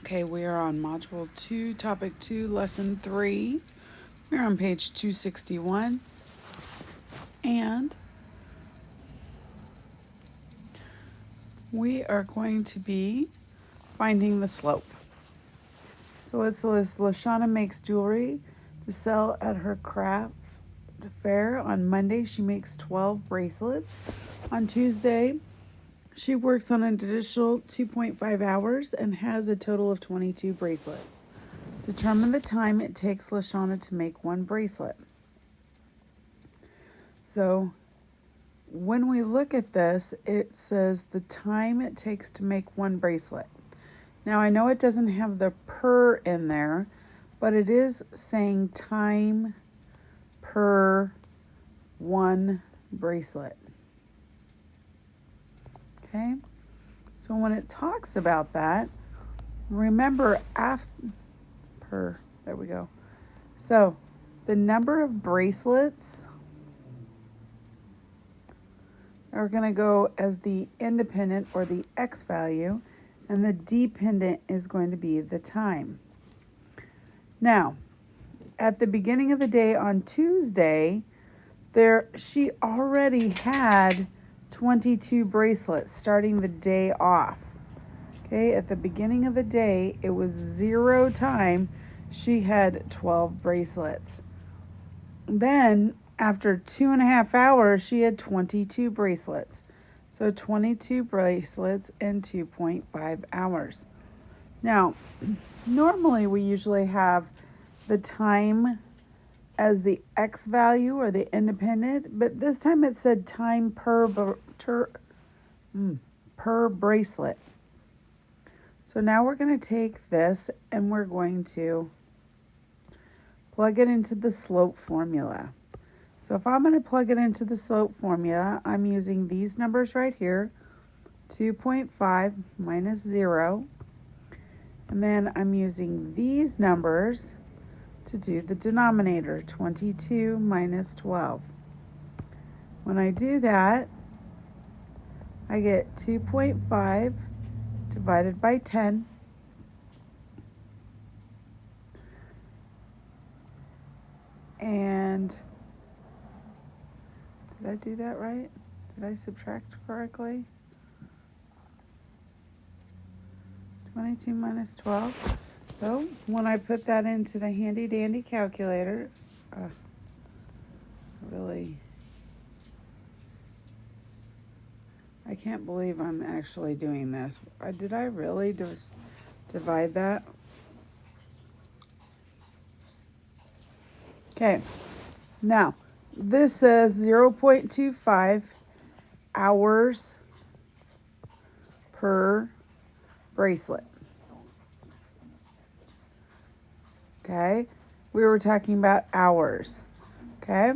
Okay, we are on Module 2, Topic 2, Lesson 3. We're on page 261. And we are going to be finding the slope. So it says Lashana makes jewelry to sell at her craft fair. On Monday, she makes 12 bracelets. On Tuesday, she works on an additional 2.5 hours and has a total of 22 bracelets. Determine the time it takes Lashana to make one bracelet. So when we look at this, it says the time it takes to make one bracelet. Now I know it doesn't have the per in there, but it is saying time per one bracelet. Okay? So when it talks about that, remember there we go. So the number of bracelets are going to go as the independent or the x value, and the dependent is going to be the time. Now, at the beginning of the day on Tuesday, she already had 22 bracelets starting the day off. Okay, at the beginning of the day, it was 0 time. She had 12 bracelets. Then, after 2.5 hours, she had 22 bracelets. So 22 bracelets in 2.5 hours. Now, normally we usually have the time as the x value or the independent, but this time it said time per bracelet. So now we're going to take this and we're going to plug it into the slope formula. So if I'm going to plug it into the slope formula, I'm using these numbers right here, 2.5 minus 0. And then I'm using these numbers to do the denominator, 22 minus 12. When I do that, I get 2.5 divided by 10. And did I do that right? Did I subtract correctly? 22 minus 12. So when I put that into the handy dandy calculator, I can't believe I'm actually doing this. Did I really just divide that? Okay, now this says 0.25 hours per bracelet. Okay, we were talking about hours. Okay,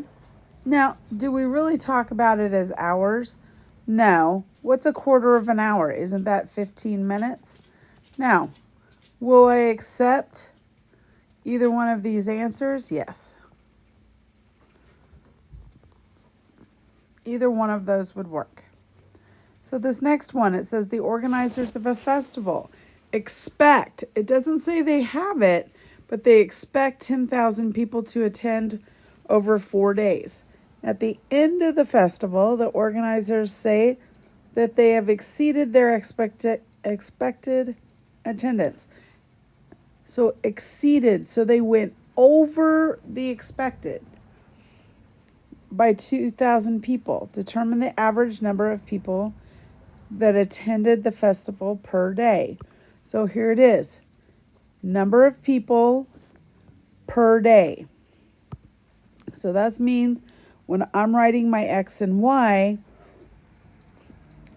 now do we really talk about it as hours? No. What's a quarter of an hour? Isn't that 15 minutes? Now, will I accept either one of these answers? Yes. Either one of those would work. So this next one, it says the organizers of a festival expect, it doesn't say they have it, but they expect 10,000 people to attend over 4 days. At the end of the festival, the organizers say that they have exceeded their expected attendance. So exceeded, so they went over the expected by 2,000 people. Determine the average number of people that attended the festival per day. So here it is. Number of people per day. So that means when I'm writing my X and Y,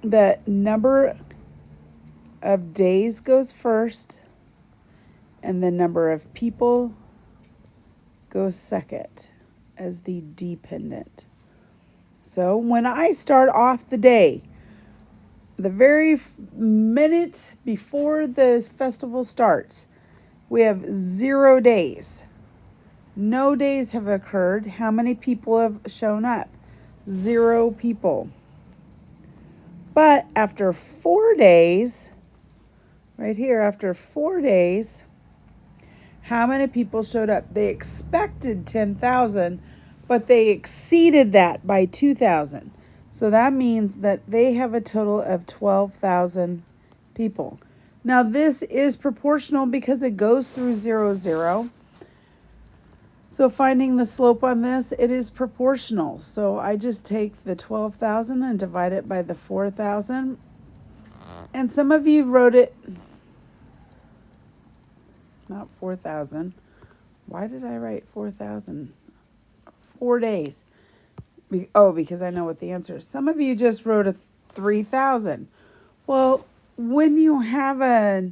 the number of days goes first and the number of people goes second as the dependent. So when I start off the day, the very minute before the festival starts, we have 0 days. No days have occurred. How many people have shown up? 0 people. But after 4 days, right here, after 4 days, how many people showed up? They expected 10,000, but they exceeded that by 2,000. So that means that they have a total of 12,000 people. Now this is proportional because it goes through 0, 0. So finding the slope on this, it is proportional. So I just take the 12,000 and divide it by the 4,000. And some of you wrote it, not 4,000. Why did I write 4,000? 4 days. Because I know what the answer is. Some of you just wrote a 3,000. Well, when you have a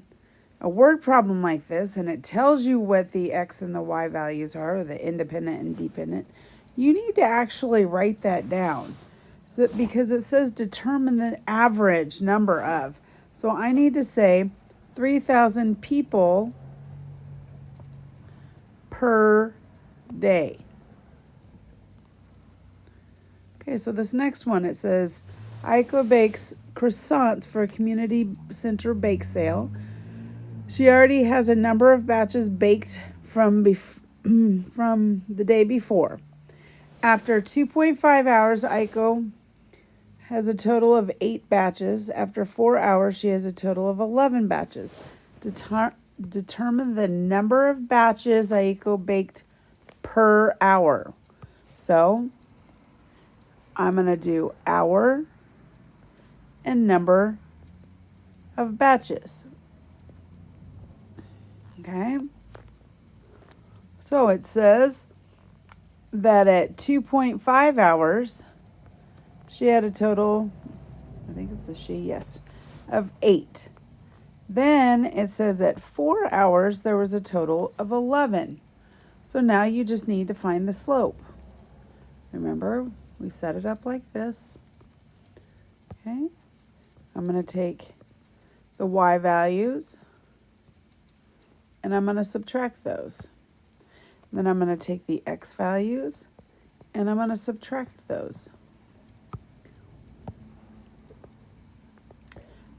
word problem like this and it tells you what the x and the y values are, or the independent and dependent, you need to actually write that down. So, because it says determine the average number of. So I need to say 3,000 people per day. Okay, so this next one, it says, Aiko bakes croissants for a community center bake sale. She already has a number of batches baked from the day before. After 2.5 hours, Aiko has a total of 8 batches. After 4 hours, she has a total of 11 batches. Determine the number of batches Aiko baked per hour. So I'm going to do hour and number of batches. Okay. So it says that at 2.5 hours, she had a total, I think it's a she, yes, of 8. Then it says at 4 hours, there was a total of 11. So now you just need to find the slope. Remember, we set it up like this. Okay. I'm going to take the y values and I'm going to subtract those. Then I'm going to take the x values and I'm going to subtract those.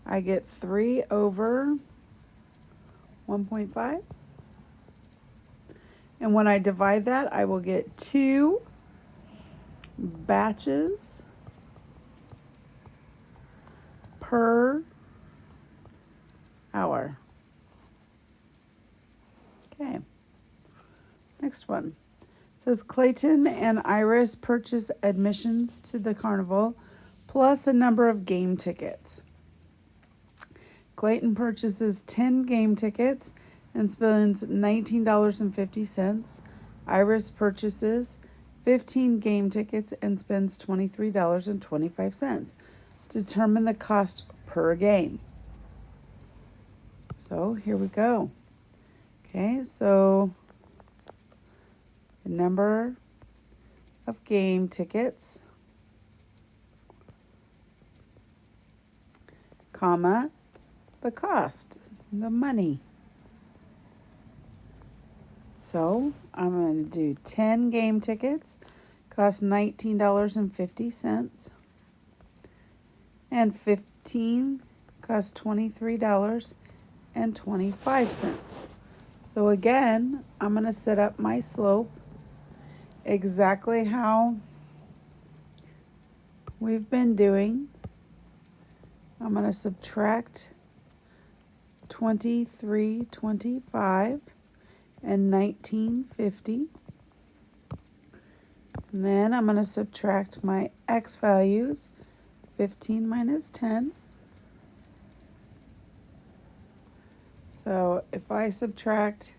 I get 3 over 1.5. And when I divide that, I will get 2 batches per hour. Okay. Next one. It says Clayton and Iris purchase admissions to the carnival plus a number of game tickets. Clayton purchases 10 game tickets and spends $19.50. Iris purchases 15 game tickets and spends $23.25. Determine the cost per game. So here we go. Okay, so the number of game tickets, comma, the cost, the money. So I'm going to do 10 game tickets, cost $19.50, and 15 cost $23.25. So again, I'm going to set up my slope exactly how we've been doing. I'm going to subtract 23.25 and 19.50. And then I'm going to subtract my x values, 15 minus 10. So if I subtract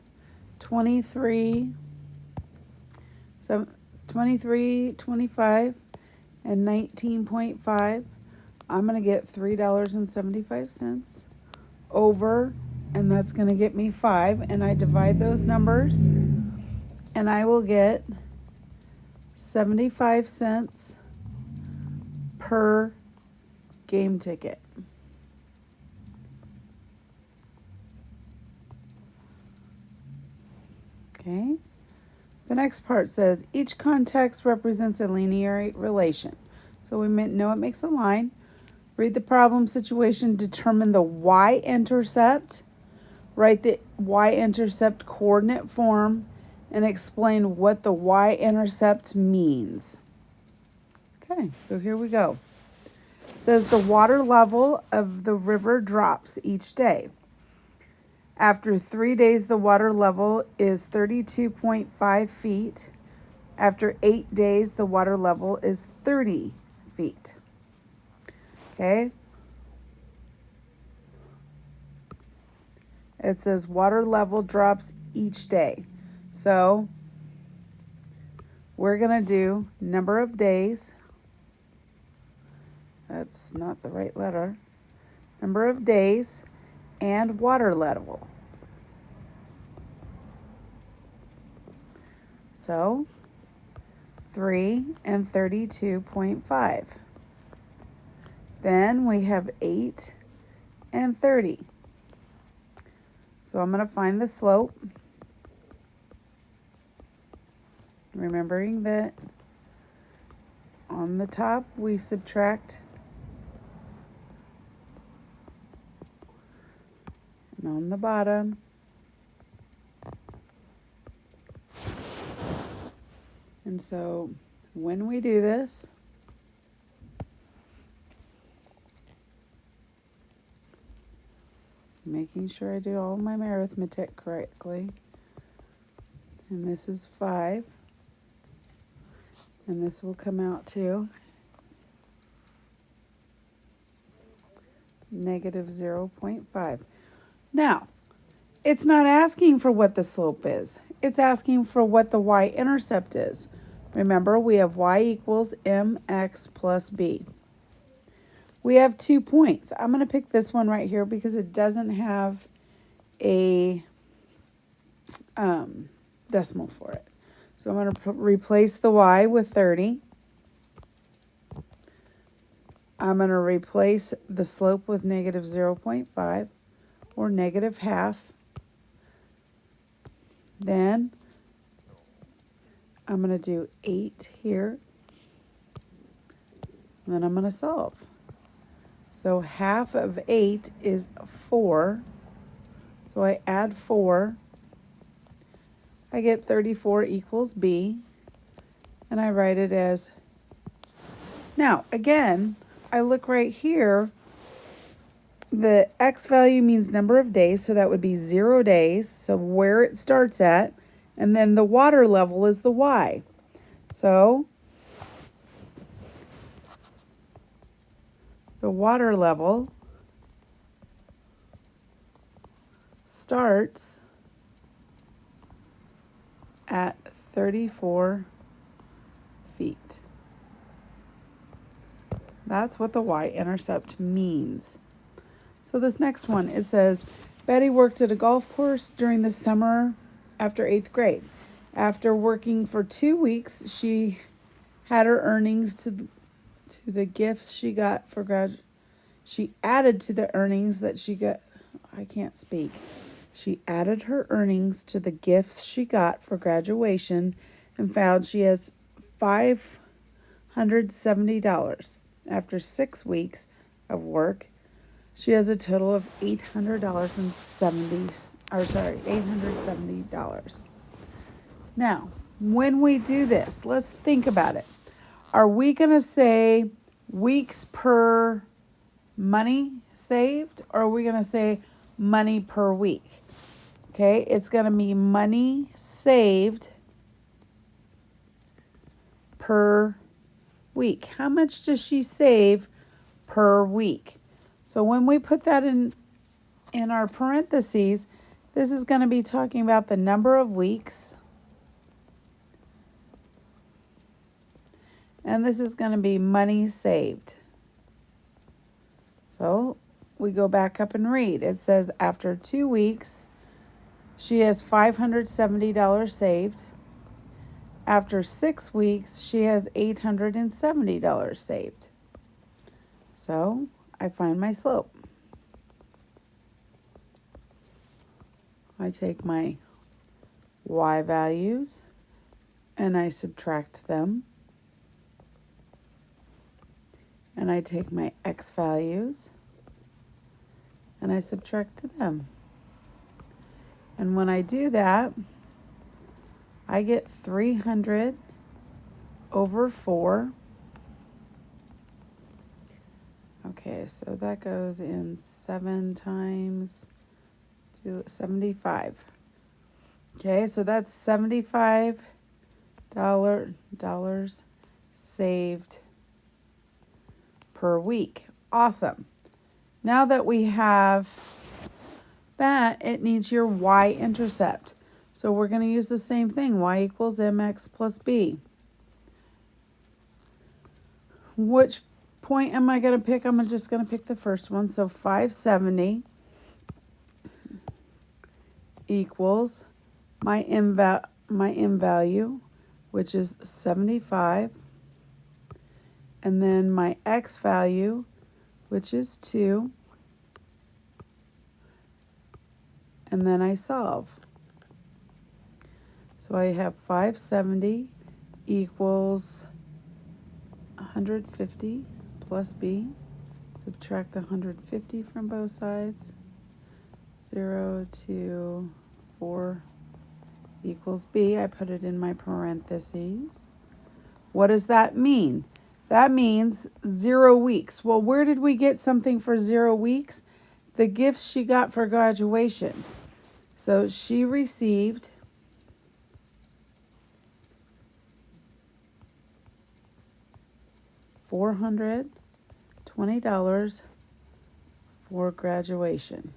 23.25 and 19.5, I'm going to get $3.75 over, and that's going to get me 5. And I divide those numbers, and I will get 75 cents per game ticket. Okay. The next part says each context represents a linear relation. So we know it makes a line. Read the problem situation, determine the y-intercept, write the y-intercept coordinate form, and explain what the y-intercept means. Okay, so here we go. It says the water level of the river drops each day. After 3 days, the water level is 32.5 feet. After 8 days, the water level is 30 feet. Okay. It says water level drops each day. So we're going to do number of days. That's not the right letter. Number of days and water level. So 3 and 32.5. Then we have 8 and 30. So I'm going to find the slope. Remembering that on the top we subtract, and on the bottom and so when we do this, making sure I do all my arithmetic correctly, and this is 5, and this will come out to negative 0.5. Now, it's not asking for what the slope is. It's asking for what the y-intercept is. Remember, we have y equals mx plus b. We have 2 points. I'm going to pick this one right here because it doesn't have a decimal for it. So I'm going to replace the y with 30. I'm going to replace the slope with negative 0.5 or negative half. Then I'm going to do 8 here. And then I'm going to solve. So half of 8 is 4. So I add 4. I get 34 equals B. And I write it as, now again, I look right here. The x value means number of days, so that would be 0 days, so where it starts at, and then the water level is the y. So the water level starts at 34 feet. That's what the y-intercept means. So this next one, it says, Betty worked at a golf course during the summer after 8th grade. After working for 2 weeks, she had her earnings to the gifts she got for She added to the earnings that she got. I can't speak. She added her earnings to the gifts she got for graduation and found she has $570. After 6 weeks of work, she has a total of $870. Now, when we do this, let's think about it. Are we going to say weeks per money saved, or are we going to say money per week? Okay, it's going to be money saved per week. How much does she save per week? So when we put that in our parentheses, this is going to be talking about the number of weeks. And this is going to be money saved. So we go back up and read. It says after 2 weeks, she has $570 saved. After 6 weeks, she has $870 saved. So I find my slope. I take my y values and I subtract them. And and I take my x values and I subtract them. And when I do that, I get 300 over 4. Okay, so that goes in 7 times 75. Okay, so that's $75 saved per week. Awesome. Now that we have that, it needs your y-intercept. So we're going to use the same thing, y equals mx plus b. Which point am I going to pick? I'm just going to pick the first one. So 570 equals my m value, which is 75, and then my x value, which is 2, and then I solve. So I have 570 equals 150 plus b. Subtract 150 from both sides. 0 to 4 equals b. I put it in my parentheses. What does that mean? That means 0 weeks. Well, where did we get something for 0 weeks? The gifts she got for graduation. So she received $420 for graduation.